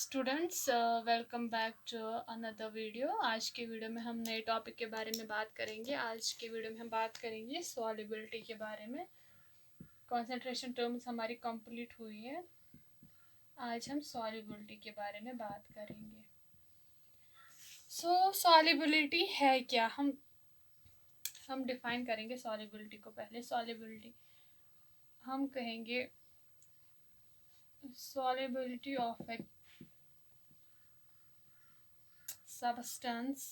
Students, welcome back to another video. आज के video में हम नए टॉपिक के बारे में बात करेंगे। आज के वीडियो में हम बात करेंगे सॉल्युबिलिटी के बारे में। कंसंट्रेशन टर्म्स हमारी कंप्लीट हुई है। आज हम सॉल्युबिलिटी के बारे में बात करेंगे। सॉल्युबिलिटी है क्या? हम डिफाइन करेंगे सॉल्युबिलिटी को। पहले सॉल्युबिलिटी हम कहेंगे solubility of a substance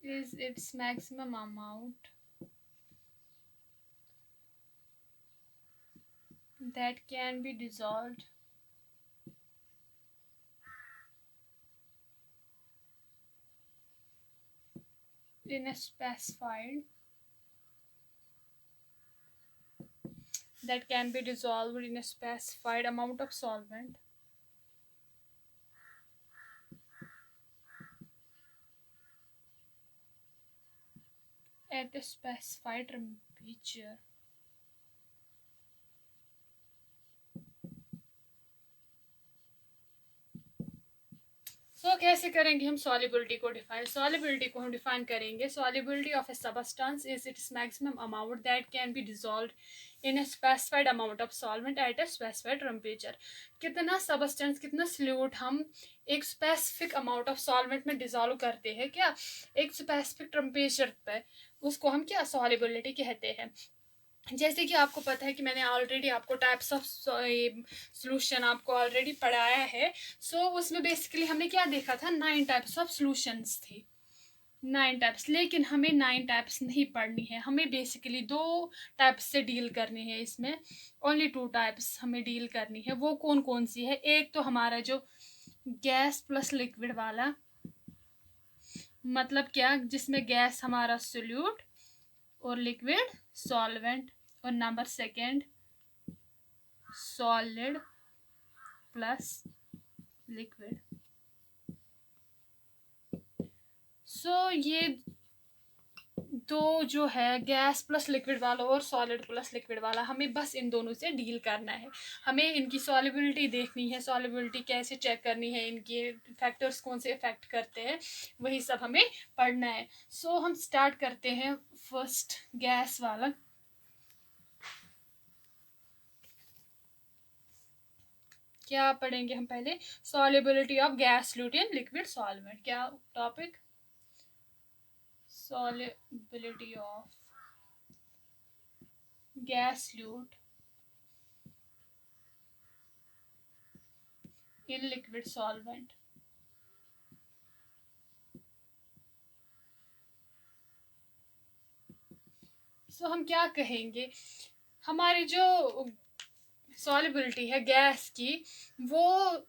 is its maximum amount that can be dissolved in a specified amount of solvent at a specified temperature. कैसे करेंगे हम सॉल्युबिलिटी को डिफाइन? सॉल्युबिलिटी को हम डिफाइन करेंगे, solubility of A substance is its maximum amount that can be dissolved in a specified amount of solvent eight a specified temperature. कितना substance, कितना solute हम एक स्पेसिफिक अमाउंट ऑफ सॉल्वेंट में dissolve करते हैं, क्या एक स्पेसिफिक टेम्परेचर पे, उसको हम क्या सॉल्युबिलिटी कहते हैं। जैसे कि आपको पता है कि मैंने ऑलरेडी आपको टाइप्स ऑफ सॉल्यूशन आपको ऑलरेडी पढ़ाया है। उसमें बेसिकली हमने क्या देखा था, 9 टाइप्स ऑफ सॉल्यूशंस थी, 9 टाइप्स। लेकिन हमें 9 टाइप्स नहीं पढ़नी है, हमें बेसिकली 2 टाइप्स से डील करनी है। इसमें ओनली 2 टाइप्स हमें डील करनी है। वो कौन कौन सी है? एक तो हमारा जो गैस प्लस लिक्विड वाला, मतलब क्या, जिसमें गैस हमारा सोल्यूट और लिक्विड सॉल्वेंट, और number second solid plus liquid. ये दो जो है, गैस प्लस लिक्विड वाला और सॉलिड प्लस लिक्विड वाला, हमें बस इन दोनों से डील करना है। हमें इनकी सॉल्युबिलिटी देखनी है, सॉल्युबिलिटी कैसे चेक करनी है, इनके फैक्टर्स कौन से इफेक्ट करते हैं, वही सब हमें पढ़ना है। हम स्टार्ट करते हैं फर्स्ट गैस वाला। क्या पढ़ेंगे हम पहले? Solubility of gas solute in liquid solvent. क्या topic? solubility of gas solute in liquid solvent। हम क्या कहेंगे, हमारी जो सॉल्युबिलिटी है गैस की, वो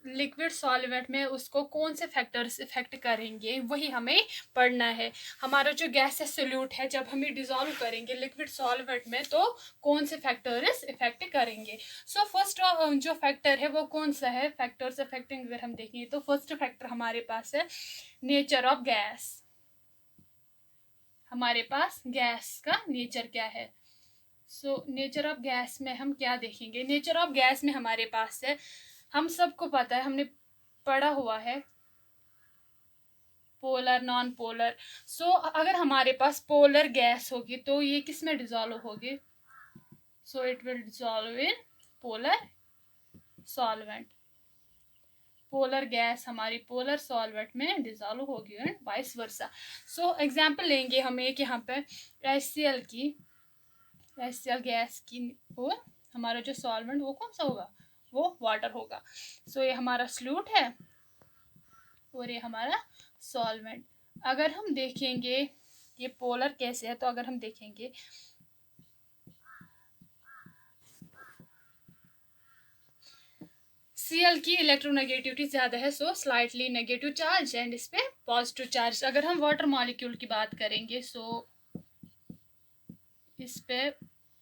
लिक्विड सॉल्वेंट में उसको कौन से फैक्टर्स इफेक्ट करेंगे, वही हमें पढ़ना है। हमारा जो गैस है सोल्यूट है, जब हमें डिसॉल्व करेंगे लिक्विड सॉल्वेंट में, तो कौन से फैक्टर्स इफेक्ट करेंगे। फर्स्ट जो फैक्टर है वो कौन सा है? फैक्टर्स इफेक्टिंग अगर हम देखेंगे तो फर्स्ट फैक्टर हमारे पास है नेचर ऑफ गैस। हमारे पास गैस का नेचर क्या है? नेचर ऑफ गैस में हम क्या देखेंगे? नेचर ऑफ गैस में हमारे पास है, हम सबको पता है, हमने पढ़ा हुआ है, पोलर नॉन पोलर। अगर हमारे पास पोलर गैस होगी तो ये किस में डिसॉल्व होगी? It will dissolve in polar solvent. Polar gas हमारी पोलर सॉल्वेंट में डिसॉल्व होगी एंड वाइस वर्सा। एग्जांपल लेंगे हम एक यहाँ पे HCl गैस की, और हमारा जो सॉल्वेंट वो कौन सा होगा? वो वाटर होगा। ये हमारा सॉल्यूट है और ये हमारा सॉल्वेंट। अगर हम देखेंगे ये पोलर कैसे है, तो अगर हम देखेंगे Cl की इलेक्ट्रोनेगेटिविटी ज़्यादा है, स्लाइटली नेगेटिव चार्ज, एंड इस पे पॉजिटिव चार्ज। अगर हम वाटर मॉलिक्यूल की बात करेंगे, इस पे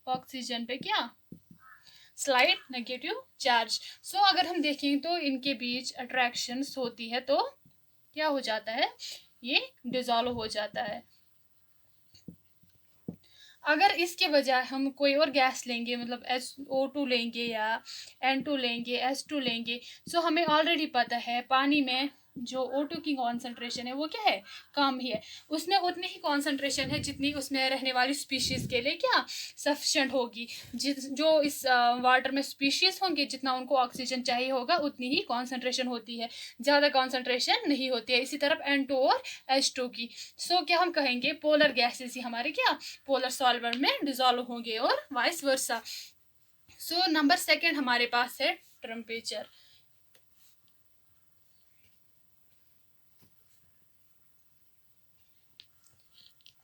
ऑक्सीजन पे क्या स्लाइट नेगेटिव चार्ज। अगर हम देखें तो इनके बीच अट्रैक्शन होती है, तो क्या हो जाता है? ये डिसॉल्व हो जाता है। अगर इसके बजाय हम कोई और गैस लेंगे, मतलब SO2 लेंगे या N2 लेंगे, S2 लेंगे, सो हमें ऑलरेडी पता है पानी में जो O2 की कॉन्सेंट्रेशन है वो क्या है, कम ही है। उसमें उतनी ही कॉन्सेंट्रेशन है जितनी उसमें रहने वाली स्पीशीज़ के लिए क्या सफिशेंट होगी। जो इस वाटर में स्पीशीज़ होंगे, जितना उनको ऑक्सीजन चाहिए होगा उतनी ही कॉन्सेंट्रेशन होती है, ज़्यादा कॉन्सेंट्रेशन नहीं होती है। इसी तरफ N2 और H2 की। सो क्या हम कहेंगे, पोलर गैसेस ही हमारे क्या पोलर सॉल्वेंट में डिजोल्व होंगे और vice versa. So number second हमारे पास है टेम्परेचर।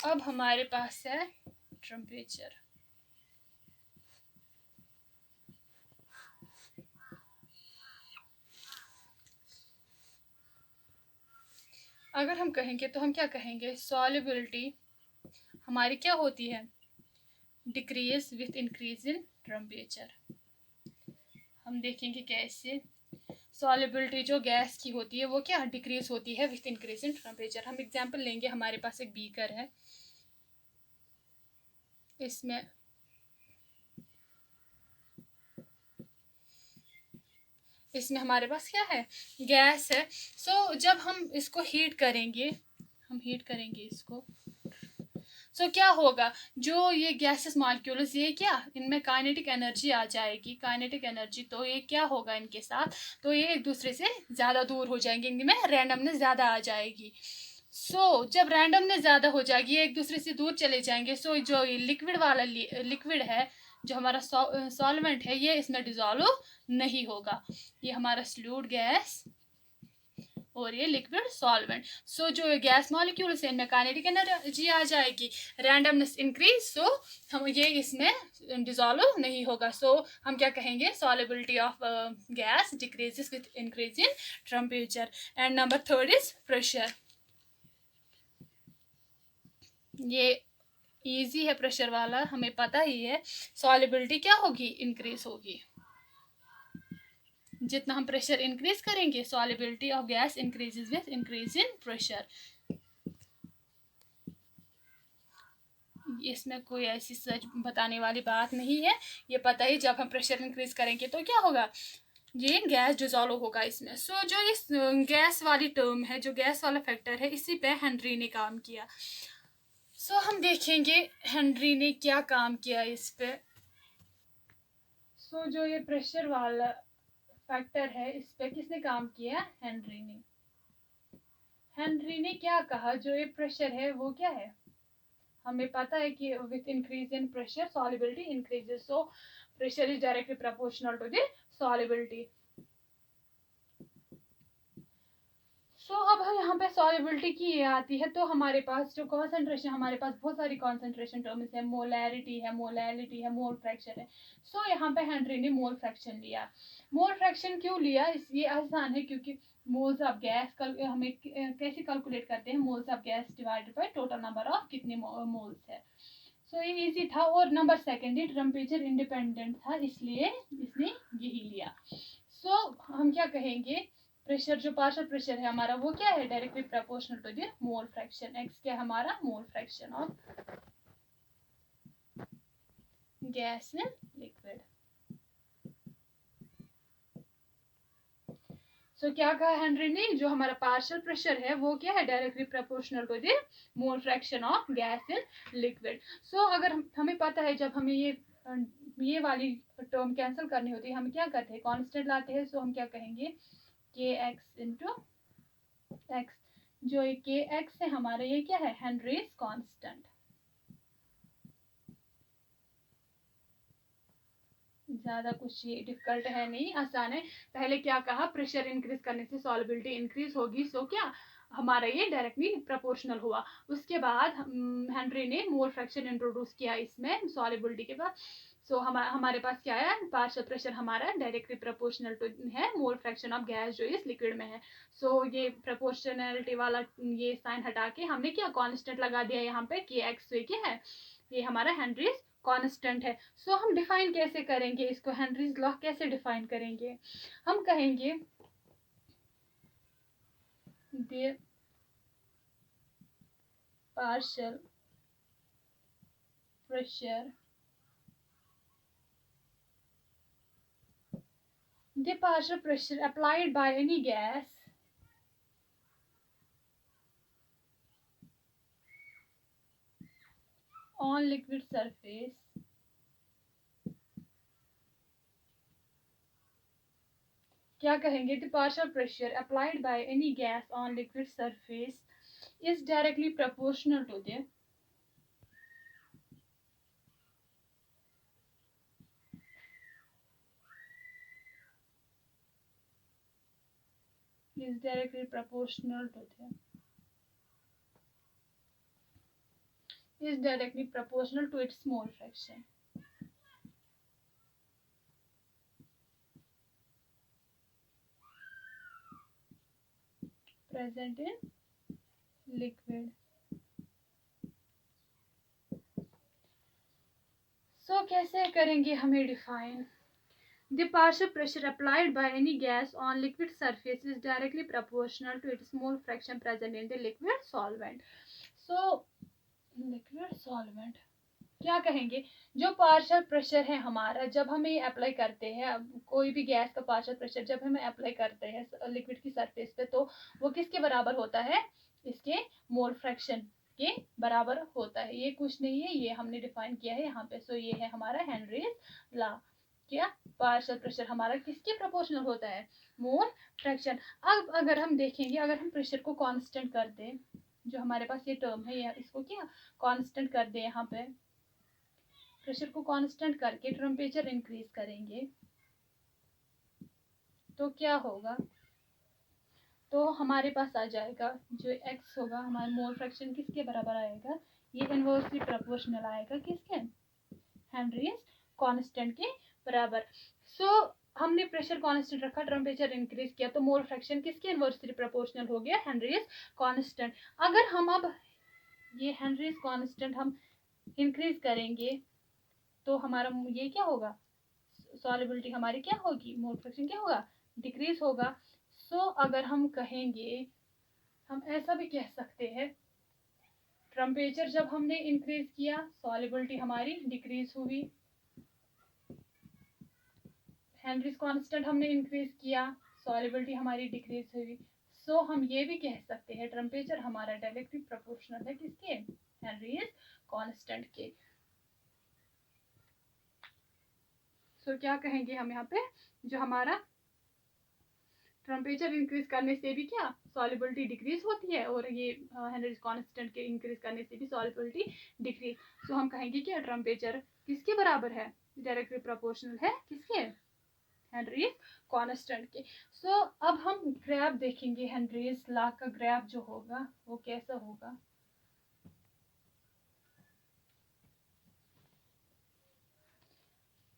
अब हमारे पास है टेम्परेचर। अगर हम कहेंगे तो हम क्या कहेंगे, सॉल्युबिलिटी हमारी क्या होती है, decrease with increase in temperature. हम देखेंगे कैसे सॉल्युबिलिटी जो गैस की होती है वो क्या डिक्रीज होती है विथ इंक्रीज इन टेम्परेचर। हम एग्जांपल लेंगे, हमारे पास एक बीकर है, इसमें हमारे पास क्या है, गैस है। सो जब हम इसको हीट करेंगे, हम हीट करेंगे इसको, सो क्या होगा, जो ये गैसेस मॉलिक्यूल्स ये क्या इनमें काइनेटिक एनर्जी आ जाएगी, काइनेटिक एनर्जी, तो ये क्या होगा इनके साथ, तो ये एक दूसरे से ज़्यादा दूर हो जाएंगे, इनमें रैंडमनेस ज़्यादा आ जाएगी। जब रैंडमनेस ज़्यादा हो जाएगी, ये एक दूसरे से दूर चले जाएंगे, जो ये लिक्विड वाला लिक्विड है, जो हमारा सॉल्वेंट है, ये इसमें डिजोल्व नहीं होगा। ये हमारा सॉल्यूट गैस और ये लिक्विड सॉल्वेंट। जो गैस मॉलिक्यूल्स है इनमें काइनेटिक एनर्जी आ जाएगी, रैंडमनेस इंक्रीज, हम ये इसमें डिजोल्व नहीं होगा। हम क्या कहेंगे, solubility of gas decreases with increase in temperature. And number third is pressure. ये इजी है प्रेशर वाला, हमें पता ही है सॉल्युबिलिटी क्या होगी, इंक्रीज होगी। जितना हम प्रेशर इंक्रीज करेंगे, solubility of gas increases with increase in pressure. इसमें कोई ऐसी सच बताने वाली बात नहीं है, ये पता ही जब हम प्रेशर इंक्रीज करेंगे तो क्या होगा, ये गैस डिजोल्व होगा इसमें। जो इस गैस वाली टर्म है, जो गैस वाला फैक्टर है, इसी पे हेनरी ने काम किया। हम देखेंगे हेनरी ने क्या काम किया इस पे। जो ये प्रेशर वाला फैक्टर है, इस पे किसने काम किया, हेनरी ने। हेनरी ने क्या कहा, जो ये प्रेशर है वो क्या है, हमें पता है कि with increase in pressure solubility increases, so pressure is directly proportional to the solubility. अब यहाँ पे सॉल्युबिलिटी की ये आती है, तो हमारे पास जो कॉन्सेंट्रेशन, हमारे पास बहुत सारी कॉन्सेंट्रेशन टर्म्स है, मोलैरिटी है, मोलैलिटी है, मोल फ्रैक्शन है। यहाँ पे हेनरी ने मोल फ्रैक्शन लिया। मोल फ्रैक्शन क्यों लिया, ये आसान है, क्योंकि मोल्स ऑफ गैस हमें कैसे कैलकुलेट करते हैं, moles of gas divided by total number of कितने मोल्स है। ये इजी था, और नंबर सेकेंड ये टेम्परेचर इंडिपेंडेंट था, इसलिए इसने यही लिया। हम क्या कहेंगे, प्रेशर जो पार्शियल प्रेशर है हमारा वो क्या है, directly proportional to the mole fraction. X क्या हमारा mole fraction of gas in liquid. क्या कहा हेनरी ने, जो हमारा पार्शियल प्रेशर है वो क्या है, directly proportional to the mole fraction of gas in liquid. अगर हमें पता है, जब हमें ये वाली टर्म कैंसिल करनी होती है, हम क्या करते हैं, कांस्टेंट लाते हैं। हम क्या कहेंगे, के एक्स इंटू एक्स, जो के एक्स है हमारा, ये क्या है, हेनरीज कांस्टेंट। ज़्यादा कुछ ये डिफिकल्ट है नहीं, आसान है। पहले क्या कहा, प्रेशर इंक्रीज करने से सॉल्युबिलिटी इंक्रीज होगी, क्या हमारा ये डायरेक्टली प्रोपोर्शनल हुआ। उसके बाद हेनरी ने मोल फ्रैक्शन इंट्रोड्यूस किया इसमें सॉल्युबिलिटी के बाद। हमारे पास क्या है, पार्शियल प्रेशर हमारा डायरेक्टली प्रोपोर्शनल टू है मोल फ्रैक्शन ऑफ गैस जो इस लिक्विड में है। ये प्रोपोर्शनलिटी वाला ये साइन हटा के हमने क्या कांस्टेंट लगा दिया यहाँ पे, के एक्स क्या है, ये हमारा हेनरीज कांस्टेंट है। हम डिफाइन कैसे करेंगे इसको, हेनरीज लॉ कैसे डिफाइन करेंगे, हम कहेंगे partial pressure, the partial pressure applied by any gas on liquid surface क्या कहेंगे? The partial pressure applied by any gas on liquid surface is directly proportional to the is directly proportional to the is directly proportional to its mole fraction present in liquid. So कैसे करेंगे हमें define? The partial pressure applied by any gas on liquid surface is directly proportional to its mole fraction present in the liquid solvent. So liquid solvent क्या कहेंगे? जो partial pressure है हमारा, जब हम ये अप्लाई करते हैं कोई भी गैस का पार्शियल प्रेशर जब हमें अप्लाई करते हैं लिक्विड की सरफेस पे, तो वो किसके बराबर होता है? इसके मोल फ्रैक्शन के बराबर होता है. ये कुछ नहीं है, ये हमने डिफाइन किया है यहाँ पे. सो ये है हमारा हेनरीज लॉ. क्या पार्शियल प्रेशर हमारा किसके प्रोपोर्शनल होता है? Mole fraction. अब अगर हम देखेंगे, अगर हम प्रेशर को कांस्टेंट कर दें, जो हमारे पास ये टर्म है, ये इसको क्या कांस्टेंट कर दें, यहाँ पे प्रेशर को कांस्टेंट करके टेम्परेचर इंक्रीज करेंगे तो क्या होगा? तो हमारे पास आ जाएगा जो x होगा हमारा मोल फ्रैक्शन किसके बराबर आएगा? ये इनवर्सली प्रोपोर्शनल आएगा किसके? हेनरीज कांस्टेंट के बराबर. सो हमने प्रेशर कांस्टेंट रखा, टेम्परेचर इंक्रीज किया, तो मोल फ्रैक्शन किसके इनवर्सली प्रोपोर्शनल हो गया? Henrys constant. अगर हम अब ये हेनरीज कांस्टेंट हम इंक्रीज करेंगे तो हमारा ये क्या होगा? सॉल्युबिलिटी हमारी क्या होगी? मोल फ्रैक्शन क्या होगा? डिक्रीज होगा. सो अगर हम कहेंगे, हम ऐसा भी कह सकते हैं, टेम्परेचर जब हमने इंक्रीज किया सॉल्युबिलिटी हमारी डिक्रीज हुई, हेनरीज कांस्टेंट हमने इंक्रीज किया सॉल्युबिलिटी हमारी डिक्रीज हुई. सो हम ये भी कह सकते हैं टेम्परेचर हमारा डायरेक्टली प्रोपोर्शनल है किसके? हेनरीज कांस्टेंट के. सो क्या कहेंगे हम यहाँ पे? जो हमारा टेम्परेचर इंक्रीज करने से भी क्या सॉल्युबिलिटी डिक्रीज होती है, और ये हेनरीज कांस्टेंट के इंक्रीज करने से भी सॉल्युबिलिटी डिक्रीज. सो हम कहेंगे कि टेम्परेचर किसके बराबर है? डायरेक्टली प्रोपोर्शनल है किसके? हेनरीज कांस्टेंट के. सो अब हम ग्राफ देखेंगे, हेनरीज लॉ का ग्राफ जो होगा वो कैसा होगा?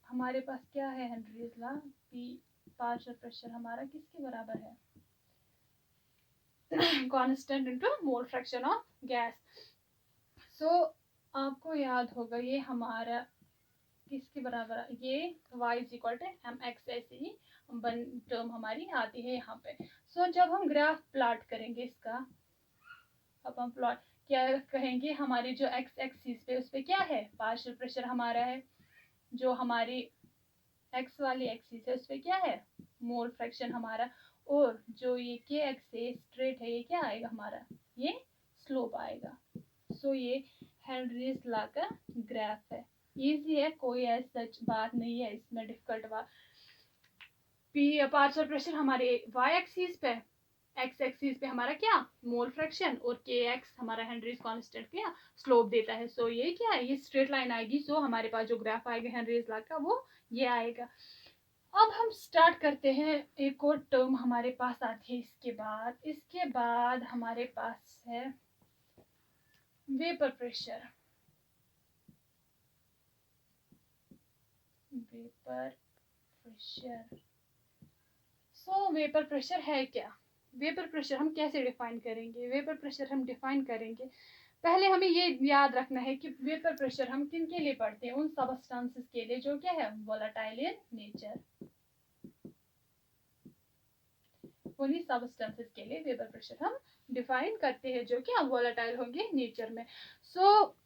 हमारे पास क्या है? Henry's law P partial pressure हमारा किसके बराबर है? Constant into mole fraction of gas. So आपको याद होगा ये हमारा किसके बराबर है? ये y is equal to M X, ऐसे ही टर्म हमारी आती है यहाँ पे. सो जब हम ग्राफ प्लॉट करेंगे इसका, अब हम प्लॉट क्या कहेंगे? हमारी जो x एक्सिस पे उस पे क्या है? पार्शियल प्रेशर हमारा है. जो हमारी x वाली एक्सिस है उस पे क्या है? मोल फ्रैक्शन हमारा. और जो ये के एक्स है स्ट्रेट है, ये क्या आएगा हमारा? ये स्लोप आएगा. सो ये हेनरीज लॉ का ग्राफ है. इजी है, कोई ऐसा सच बात नहीं है इसमें डिफिकल्ट बात. पी पार्शियल प्रेशर हमारे y एक्सिस पे, x एक्सिस पे हमारा क्या? मोल फ्रैक्शन, और के एक्स हमारा हेनरीज कांस्टेंट क्या स्लोप देता है. सो ये क्या है? ये स्ट्रेट लाइन आएगी. सो हमारे पास जो ग्राफ आएगा हेनरीज लॉ का वो ये आएगा. अब हम स्टार्ट करते हैं. एक और टर्म हमारे पास आती है इसके बाद हमारे पास है वेपर प्रेशर. Vapour pressure. सो वेपर प्रेशर है क्या? वेपर प्रेशर हम कैसे डिफाइन करेंगे? वेपर प्रेशर हम डिफाइन करेंगे, पहले हमें ये याद रखना है कि वेपर प्रेशर हम किन के लिए पढ़ते हैं? उन सबस्टेंसेस के लिए जो क्या है? Volatile in nature. उन्हीं सबस्टेंसेस के लिए वेपर प्रेशर हम डिफाइन करते हैं जो कि वोलेटाइल होंगे नेचर में. सो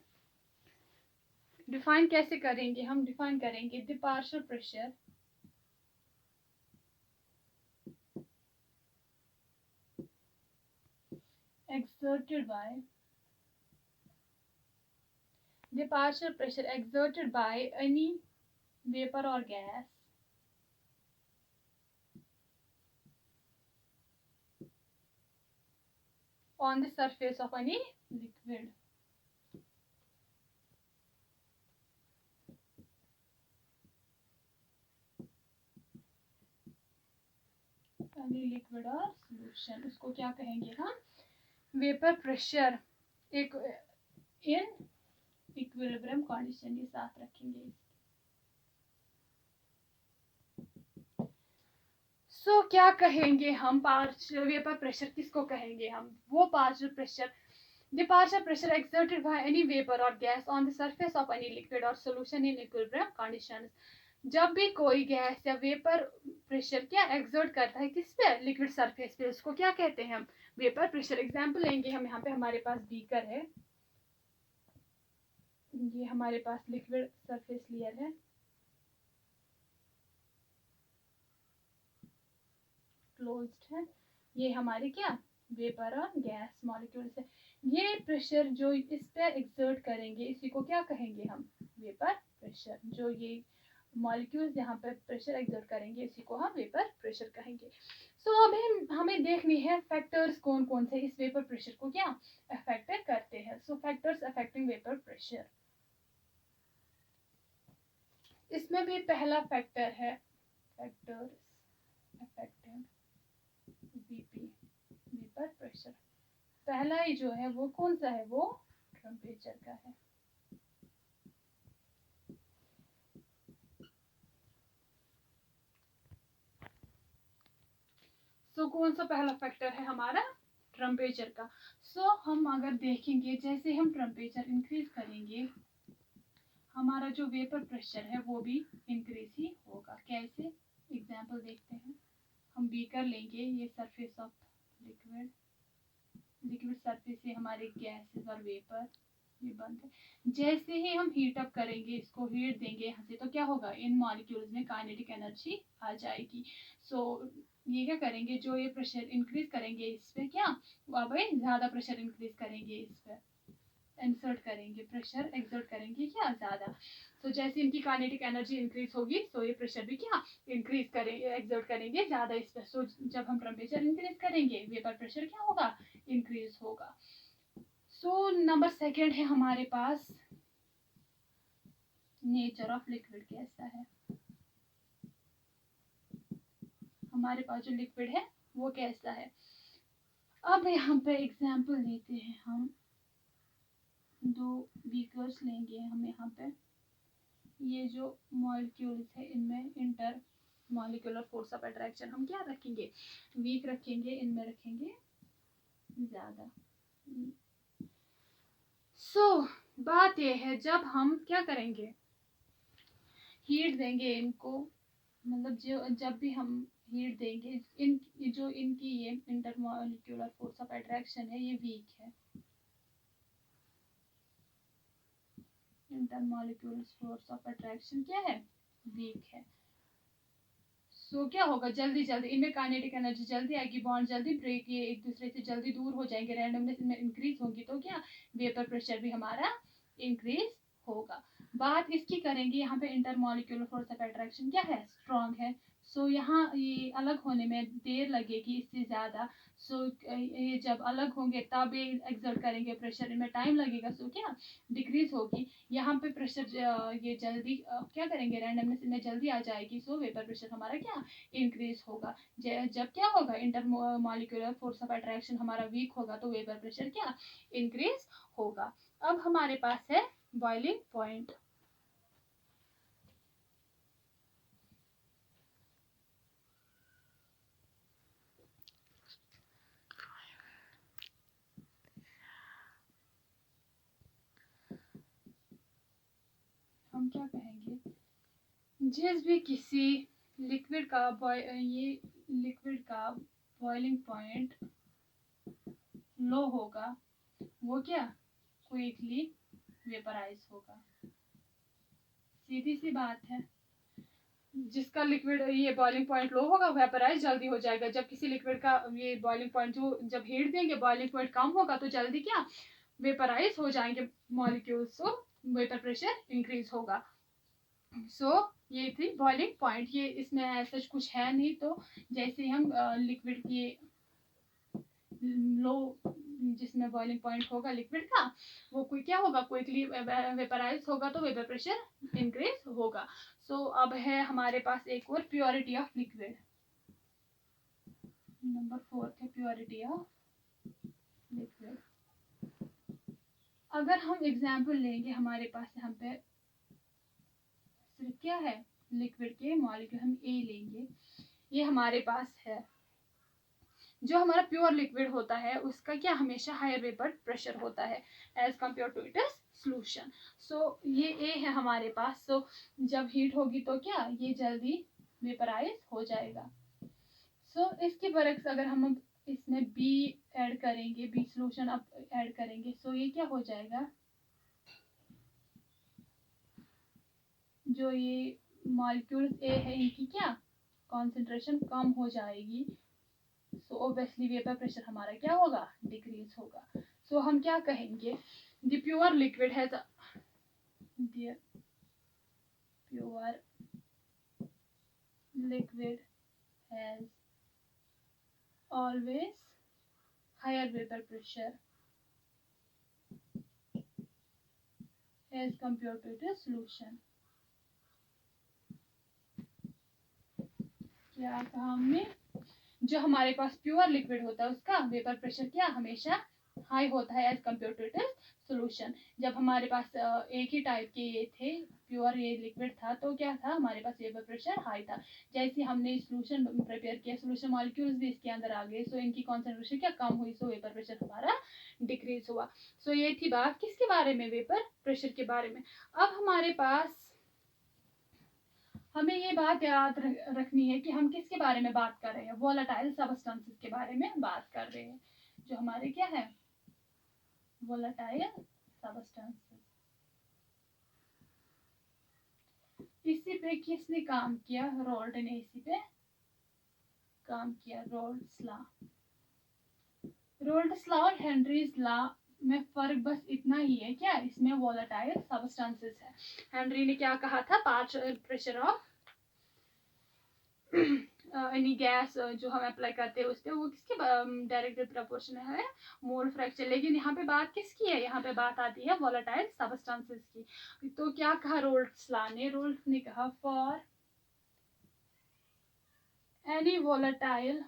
डिफाइन कैसे करेंगे? हम डिफाइन करेंगे the partial pressure exerted by any vapor or gas on the surface of any liquid. Any liquid or solution, उसको क्या कहेंगे हम? वेपर प्रेशर एक इन इक्विलिब्रियम कंडीशन, ये साथ रखेंगे। सो क्या कहेंगे हम? पार्शियल वेपर प्रेशर किसको कहेंगे हम? वो partial pressure, the partial pressure exerted by any vapor or gas on the surface of any liquid or solution in equilibrium conditions. जब भी कोई गैस या वेपर प्रेशर क्या एक्सर्ट करता है किस पे? लिक्विड सरफेस पे, उसको क्या कहते हैं हम? Vapour pressure. एग्जांपल लेंगे हम, यहाँ पे हमारे पास बीकर है, ये हमारे पास लिक्विड सरफेस लेयर है, क्लोज्ड है, ये हमारे क्या? वेपर और गैस मॉलिक्यूल्स है। ये प्रेशर जो इस पे एक्सर्ट करेंगे इसी को क्या कहेंगे हम? Vapour pressure. जो ये मॉलिक्यूल्स यहाँ पे प्रेशर एक्सर्ट करेंगे इसी को हम वेपर प्रेशर कहेंगे। सो अब हमें देखनी है फैक्टर्स कौन कौन से इस वेपर प्रेशर को क्या अफेक्ट करते हैं। सो फैक्टर्स अफेक्टिंग वेपर प्रेशर, इसमें भी पहला फैक्टर है factors affecting VP vapour pressure. पहला ही जो है वो कौन सा है? वो टेम्परेचर का है। सो कौन सा पहला फैक्टर है हमारा? टेम्परेचर का। सो हम अगर देखेंगे जैसे हम टेम्परेचर इंक्रीज करेंगे हमारा जो वेपर प्रेशर है वो भी इंक्रीज ही होगा। कैसे? एग्जांपल देखते हैं। हम बीकर लेंगे, ये surface of liquid, liquid surface से हमारे गैसेस और वेपर ये बंद है। जैसे ही हम हीट अप करेंगे, इसको हीट देंगे यहाँ से, तो क्या होगा? इन मॉलिक्यूल्स में काइनेटिक एनर्जी आ जाएगी। सो ये क्या करेंगे? जो ये प्रेशर इंक्रीज करेंगे इस पे क्या, अब ज्यादा प्रेशर इंक्रीज करेंगे, इस पे इंसर्ट करेंगे, प्रेशर एक्सर्ट करेंगे क्या ज्यादा। तो जैसे इनकी काइनेटिक एनर्जी इंक्रीज होगी तो ये प्रेशर भी क्या इंक्रीज करेंगे, एक्सर्ट करेंगे ज्यादा इस पर। सो जब हम टेम्परेचर इंक्रीज करेंगे वेपर प्रेशर क्या होगा? इंक्रीज होगा। सो नंबर सेकेंड है हमारे पास नेचर ऑफ लिक्विड कैसा है। हमारे पास जो लिक्विड है वो कैसा है। अब यहाँ पे एग्जांपल लेते हैं हम, दो बीकर्स लेंगे हम। यहाँ पे ये जो मॉलिक्यूल्स है इनमें inter molecular force of attraction हम क्या रखेंगे? वीक रखेंगे, इनमें रखेंगे ज्यादा। सो बात ये है जब हम क्या करेंगे? हीट देंगे इनको, मतलब जो जब भी हम हीट देंगे इन जो इनकी ये इंटरमॉलिक्यूलर फोर्स ऑफ अट्रैक्शन है ये वीक है। इंटरमॉलिक्यूलर फोर्स ऑफ अट्रैक्शन क्या है? वीक है। सो क्या होगा? जल्दी जल्दी इनमें काइनेटिक एनर्जी जल्दी आएगी, बॉन्ड जल्दी ब्रेक, ये एक दूसरे से जल्दी दूर हो जाएंगे, रैंडमनेस इनमें इंक्रीज होगी, तो क्या वेपर प्रेशर भी हमारा इंक्रीज होगा। बात इसकी करेंगे, यहाँ पे इंटरमॉलिक्यूलर फोर्स ऑफ अट्रैक्शन क्या है? स्ट्रॉन्ग है। सो यहाँ ये अलग होने में देर लगेगी इससे ज़्यादा। सो ये जब अलग होंगे तब ये एक्सर्ट करेंगे प्रेशर, इनमें टाइम लगेगा। सो क्या डिक्रीज होगी। यहाँ पे प्रेशर ये जल्दी क्या करेंगे? रैंडमनेस इनमें जल्दी आ जाएगी। सो वेपर प्रेशर हमारा क्या इंक्रीज होगा। जब क्या होगा? Inter molecular force of attraction हमारा वीक होगा तो वेपर प्रेशर क्या इंक्रीज होगा। अब हमारे पास है बॉइलिंग पॉइंट। हम क्या कहेंगे? जिस भी किसी लिक्विड का ये लिक्विड का बॉइलिंग पॉइंट लो होगा वो क्या क्विकली वेपराइज होगा। सीधी सी बात है। जिसका लिक्विड ये बॉइलिंग पॉइंट लो होगा वेपराइज जल्दी हो जाएगा। जब किसी लिक्विड का ये बॉइलिंग पॉइंट जो जब हीट देंगे बॉइलिंग पॉइंट कम होगा तो जल्दी क्या वेपराइज हो जाएंगे मॉलिक्यूल्स, सो वेपर प्रेशर इंक्रीज होगा। सो ये थी बॉइलिंग पॉइंट। ये इसमें ऐसा कुछ है नहीं। तो जैसे हम लिक्विड की लो जिसमें बॉइलिंग पॉइंट होगा लिक्विड का वो कोई क्या होगा क्विकली वेपराइज होगा तो वेपर प्रेशर इंक्रीज होगा। सो अब है हमारे पास एक और प्योरिटी ऑफ लिक्विड। नंबर 4 है प्योरिटी ऑफ लिक्विड। अगर हम एग्जाम्पल लेंगे हमारे पास यहाँ पे सिर्फ क्या है लिक्विड के मॉलिक्यूल हम ए लेंगे। ये हमारे पास है। जो हमारा प्योर लिक्विड होता है उसका क्या हमेशा हायर वेपर प्रेशर होता है as compare to it is solution. So ये ए है हमारे पास। सो जब हीट होगी तो क्या ये जल्दी वेपराइज हो जाएगा। सो इसके बरक्स अगर हम इसमें बी ऐड करेंगे, बी सोल्यूशन अब ऐड करेंगे, सो ये क्या हो जाएगा जो ये मॉलिक्यूल्स ए है इनकी क्या कॉन्सेंट्रेशन कम हो जाएगी। सो ऑब्वियसली वेपर प्रेशर हमारा क्या होगा डिक्रीज होगा। सो हम क्या कहेंगे the pure liquid has pure liquid has always higher vapour pressure as compare to the solution. क्या कहा हमने जो हमारे पास प्योर लिक्विड होता है उसका वेपर प्रेशर क्या हमेशा हाई होता है as compare to it solution. जब हमारे पास एक ही टाइप के ये थे प्योर ये लिक्विड था तो क्या था हमारे पास वेपर प्रेशर हाई था। जैसे हमने सोल्यूशन प्रिपेयर किया सोल्यूशन मॉलिक्यूल्स भी इसके अंदर आ गए, सो इनकी कॉन्सेंट्रेशन क्या कम हुई, सो वेपर प्रेशर हमारा डिक्रीज हुआ। सो ये थी बात किसके बारे में वेपर प्रेशर के बारे में। अब हमारे पास हमें ये बात याद रखनी है कि हम किसके बारे में बात कर रहे हैं वोलेटाइल सब्सटेंसेस के बारे में बात कर रहे हैं जो हमारे क्या है वोलेटाइल सब्सटेंसेस। इसी पे किसने काम किया रोल्ट ने इसी पे काम किया रोल्ट्स लॉ। रोल्ट्स लॉ और हेनरीज लॉ में फर्क बस इतना ही है क्या इसमें वोलेटाइल सब्सटेंसेस है। हेनरी ने क्या कहा था partial pressure of any gas जो हम अप्लाई करते हैं उस पर वो किसके डायरेक्ट प्रोपोर्शनल है मोल फ्रैक्चर। लेकिन यहाँ पे बात किसकी है यहाँ पे बात आती है वोलेटाइल सब्सटेंसेस की। तो क्या कहा रोल्ट्स लॉ ने, रोल्ट ने कहा for any volatile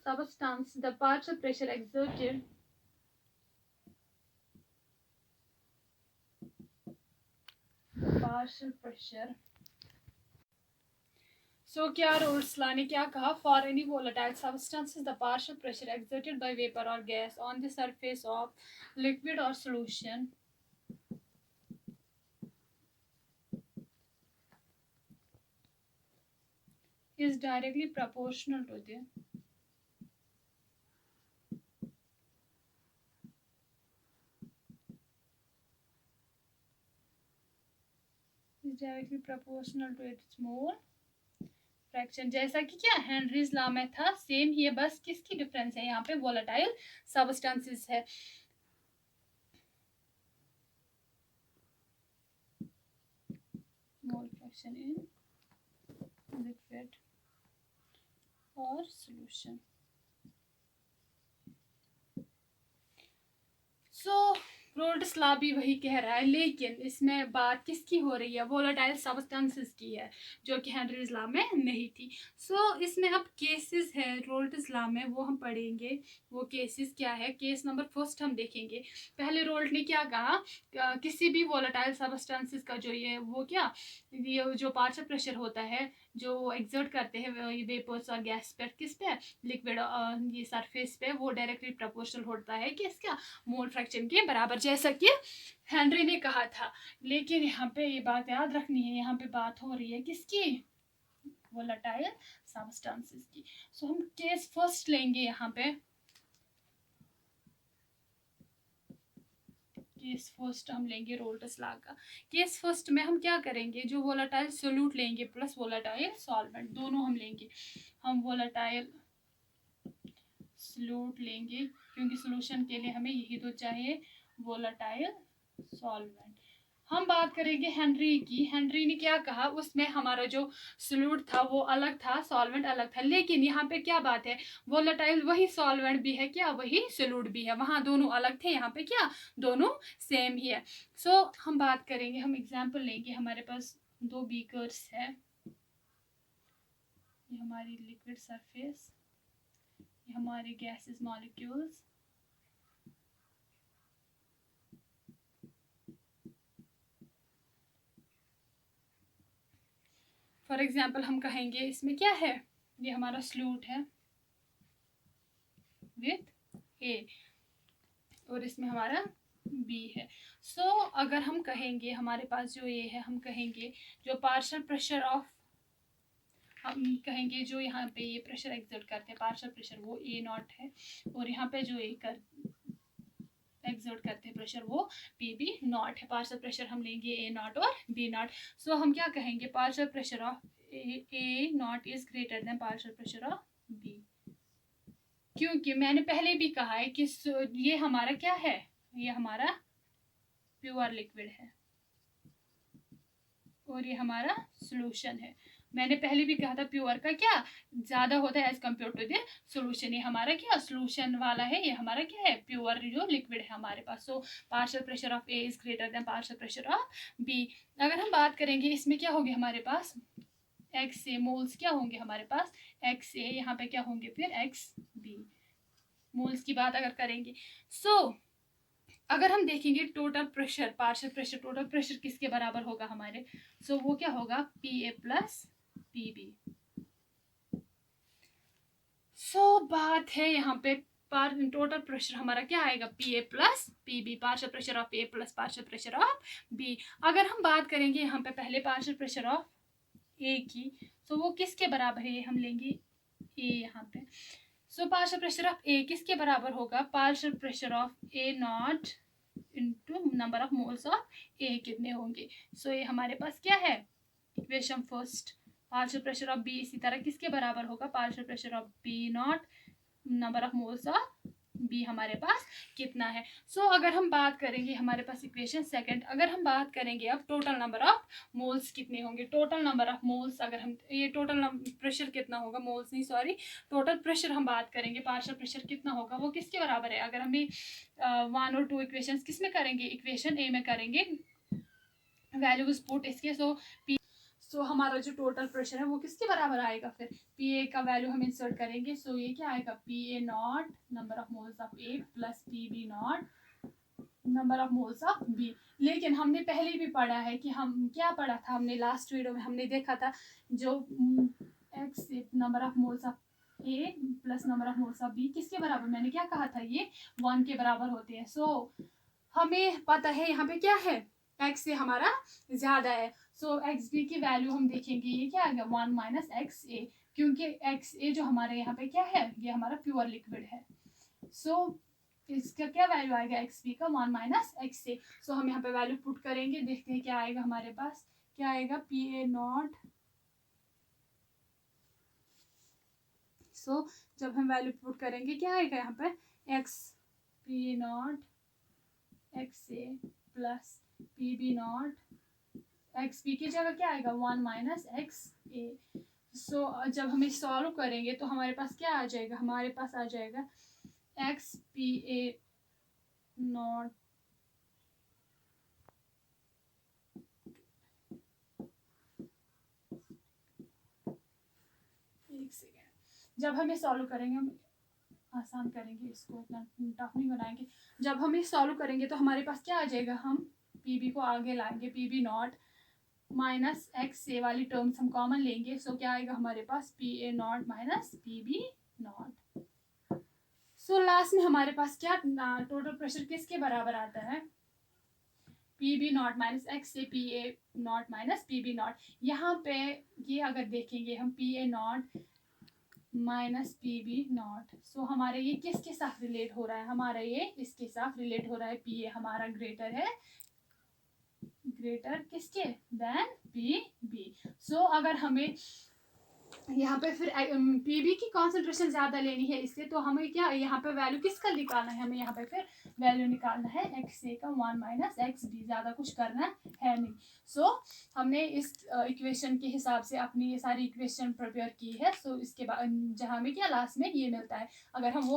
substance the partial pressure exerted partial pressure। So क्या रोल्स लॉ ने क्या कहा for any volatile substances the partial pressure exerted by vapor or gas on the surface of liquid or solution is directly proportional to the its mole fraction. जैसा कि क्या Henry's law में था same ही है, बस किसकी डिफरेंस है यहाँ पे वोलेटाइल सब्सटेंसेस है। मोल फ्रैक्शन इन लिक्विड और सॉल्यूशन। सो रोल्ट्स लॉ भी वही कह रहा है लेकिन इसमें बात किसकी हो रही है वोलेटाइल सब्सटेंसेस की है जो कि हेनरीज लॉ में नहीं थी। सो इसमें अब केसेस है रोल्ट्स लॉ में वो हम पढ़ेंगे। वो केसेस क्या है केस नंबर फर्स्ट हम देखेंगे। पहले रोल्ट ने क्या कहा किसी भी वोलेटाइल सब्सटेंसेस का जो ये वो क्या ये जो पार्शियल प्रेशर होता है जो एग्जर्ट करते हैं वेपर्स और गैस पर किस पे लिक्विड ये सरफेस पे वो डायरेक्टली प्रोपोर्शनल होता है कि इसका मोल फ्रैक्शन के बराबर जैसा कि हेनरी ने कहा था। लेकिन यहाँ पे ये बात याद रखनी है यहाँ पे बात हो रही है किसकी वोलेटाइल सब्सटेंसेस की। सो हम केस फर्स्ट लेंगे यहाँ पे, केस फर्स्ट हम लेंगे रोल्टस लॉ का। केस फर्स्ट में हम क्या करेंगे, जो वोलेटाइल सोल्यूट लेंगे प्लस वोलेटाइल सॉल्वेंट दोनों हम लेंगे। हम वोलेटाइल सोल्यूट लेंगे क्योंकि सोल्यूशन के लिए हमें यही तो चाहिए, वोलेटाइल सॉल्वेंट। हम बात करेंगे हेनरी की। हेनरी ने क्या कहा, उसमें हमारा जो सोल्यूट था वो अलग था, सॉल्वेंट अलग था, लेकिन यहाँ पे क्या बात है, वोलेटाइल वही सॉल्वेंट भी है क्या, वही सोल्यूट भी है, वहाँ दोनों अलग थे, यहाँ पे क्या दोनों सेम ही है। सो हम बात करेंगे, हम एग्जाम्पल लेंगे, हमारे पास 2 बीकर्स है, ये हमारी लिक्विड सरफेस, ये हमारे गैसेस मॉलिक्यूल्स। फॉर एग्जाम्पल हम कहेंगे इसमें क्या है, ये हमारा सोल्यूट है विथ ए और इसमें हमारा बी है। सो अगर हम कहेंगे हमारे पास जो ये है, हम कहेंगे जो पार्शियल प्रेशर ऑफ, हम कहेंगे जो यहाँ पे ये प्रेशर एक्सर्ट करते हैं पार्शियल प्रेशर, वो ए नॉट है, और यहाँ पे जो ये एक्सर्ट करते हैं प्रेशर वो पी बी नॉट है। पार्शियल प्रेशर हम लेंगे ए नॉट और बी नॉट। सो हम क्या कहेंगे, partial pressure of A naught is greater than partial pressure of B, क्योंकि मैंने पहले भी कहा है कि ये हमारा क्या है, ये हमारा प्योर लिक्विड है और ये हमारा सॉल्यूशन है। मैंने पहले भी कहा था प्योर का क्या ज्यादा होता है as compare to the solution, ये हमारा क्या सॉल्यूशन वाला है, ये हमारा क्या है प्योर जो लिक्विड है हमारे पास। So partial pressure of A is greater than partial pressure of B. अगर हम बात करेंगे इसमें क्या होगी हमारे पास, एक्स ए मोल्स क्या होंगे हमारे पास, एक्स ए, यहाँ पे क्या होंगे फिर एक्स बी मोल्स की बात अगर करेंगे। सो अगर हम देखेंगे total pressure, partial pressure, total pressure किसके बराबर होगा हमारे, सो वो क्या होगा P A plus P B. So बात है यहाँ पे टोटल प्रेशर हमारा क्या आएगा, P A plus P B, partial pressure of A plus partial pressure of B. अगर हम बात करेंगे यहाँ पे पहले पार्शियल प्रेशर ऑफ ए की, तो वो किसके बराबर है, हम लेंगे ए यहाँ पे। So partial pressure of A किसके बराबर होगा, partial pressure of A naught into number of moles of A कितने होंगे। सो ये हमारे पास क्या है equation first, partial pressure of B इसी तरह किसके बराबर होगा, partial pressure of B naught number of moles of B हमारे पास कितना है। सो अगर हम बात करेंगे हमारे पास इक्वेशन सेकंड, अगर हम बात करेंगे अब टोटल नंबर ऑफ मोल्स कितने होंगे, टोटल नंबर ऑफ मोल्स, अगर हम ये टोटल प्रेशर कितना होगा, मोल्स नहीं सॉरी टोटल प्रेशर हम बात करेंगे, पार्शियल प्रेशर कितना होगा वो किसके बराबर है। अगर हमें 1 और 2 इक्वेशन किस में करेंगे, इक्वेशन ए में करेंगे, वैल्यूज पुट इसके। सो हमारा जो टोटल प्रेशर है वो किसके बराबर आएगा, फिर पी ए का वैल्यू हम इंसर्ट करेंगे। सो ये क्या आएगा, P A naught number of moles of A plus P B naught number of moles of B. लेकिन हमने पहले भी पढ़ा है कि हम क्या पढ़ा था, हमने लास्ट वीडियो में हमने देखा था जो X number of moles of A plus number of moles of B किसके बराबर, मैंने क्या कहा था, ये 1 के बराबर होते हैं। सो हमें पता है यहाँ पे क्या है, एक्स से हमारा ज्यादा है। सो एक्स बी की वैल्यू हम देखेंगे, ये क्या आएगा 1 माइनस एक्स ए, क्योंकि एक्स ए जो हमारे यहाँ पे क्या है, ये हमारा प्योर लिक्विड है। सो इसका क्या वैल्यू आएगा एक्स बी का 1 माइनस एक्स ए। सो हम यहाँ पे वैल्यू पुट करेंगे, देखते हैं क्या आएगा हमारे पास, क्या आएगा पी ए नॉट। सो जब हम वैल्यू पुट करेंगे क्या आएगा यहाँ पे, X P A naught X A plus P B naught X B की जगह क्या आएगा 1 माइनस एक्स ए। सो जब हम इस सॉल्व करेंगे तो हमारे पास क्या आ जाएगा, हमारे पास आ जाएगा एक्स पी ए नॉट एक सेकेंड, जब हम ये सॉल्व करेंगे हम आसान करेंगे इसको, इतना टफ नहीं बनाएंगे। जब हम ये सॉल्व करेंगे तो हमारे पास क्या आ जाएगा, हम पी बी को आगे लाएंगे, P B naught minus X A वाली टर्म्स हम कॉमन लेंगे। सो क्या आएगा हमारे पास P A naught minus P B naught. So last में हमारे पास क्या टोटल प्रेशर किसके बराबर आता है, P B naught minus X से P A naught minus P B naught. यहाँ पे ये अगर देखेंगे हम P A naught minus P B naught, so हमारे ये किसके साथ रिलेट हो रहा है, हमारा ये इसके साथ रिलेट हो रहा है, पी ए हमारा ग्रेटर है, ग्रेटर किसके देन पी बी। सो अगर हमें यहाँ पे फिर पीबी की कॉन्सेंट्रेशन ज्यादा लेनी है इससे, तो हमें क्या यहाँ पे वैल्यू किसका निकालना है, हमें यहाँ पे फिर वैल्यू निकालना है एक्स ए का 1 माइनस एक्स बी, ज्यादा कुछ करना है नहीं। सो हमने इस इक्वेशन के हिसाब से अपनी ये सारी इक्वेशन प्रिपेयर की है। सो इसके बाद जहाँ हमें क्या लास्ट में ये मिलता है, अगर हम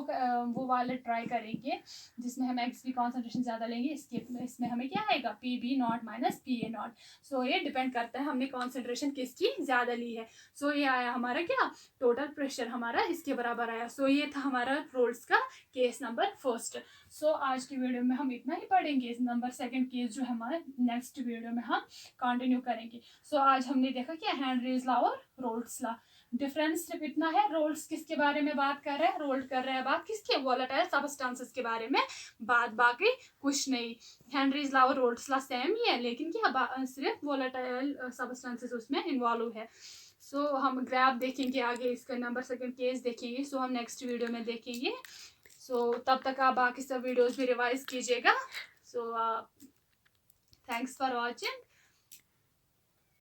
वो वाले ट्राई करेंगे जिसमें हम एक्स की कॉन्सेंट्रेशन ज्यादा लेंगे, इसमें हमें क्या आएगा P B naught minus P A naught. So ये डिपेंड करता है हमने कॉन्सेंट्रेशन किसकी ज्यादा ली है। सो ये आया हमारा क्या टोटल प्रेशर हमारा इसके बराबर आया। सो ये था हमारा रोल्स का केस नंबर फर्स्ट। सो आज की वीडियो में हम इतना ही पढ़ेंगे, नंबर सेकंड केस जो है हमारे नेक्स्ट वीडियो में हम कंटिन्यू करेंगे। सो आज हमने देखा क्या हेनरीज लॉ और रोल्स लॉ, डिफरेंस सिर्फ इतना है, रोल्स किसके बारे में बात कर रहे हैं, रोल्स कर रहे हैं बात किसके वोलेटाइल सब्सटेंसेस के बारे में बात, बाकी कुछ नहीं। हेनरीज लॉ और रोल्स लॉ सेम ही है, लेकिन क्या सिर्फ वोलेटाइल सब्सटेंसेस उसमें इन्वॉल्व है। सो हम ग्राफ देखेंगे आगे, इसका नंबर सेकंड केस देखेंगे, सो हम नेक्स्ट वीडियो में देखेंगे। सो तब तक आप बाकी सब वीडियोस भी रिवाइज कीजिएगा। So thanks for watching.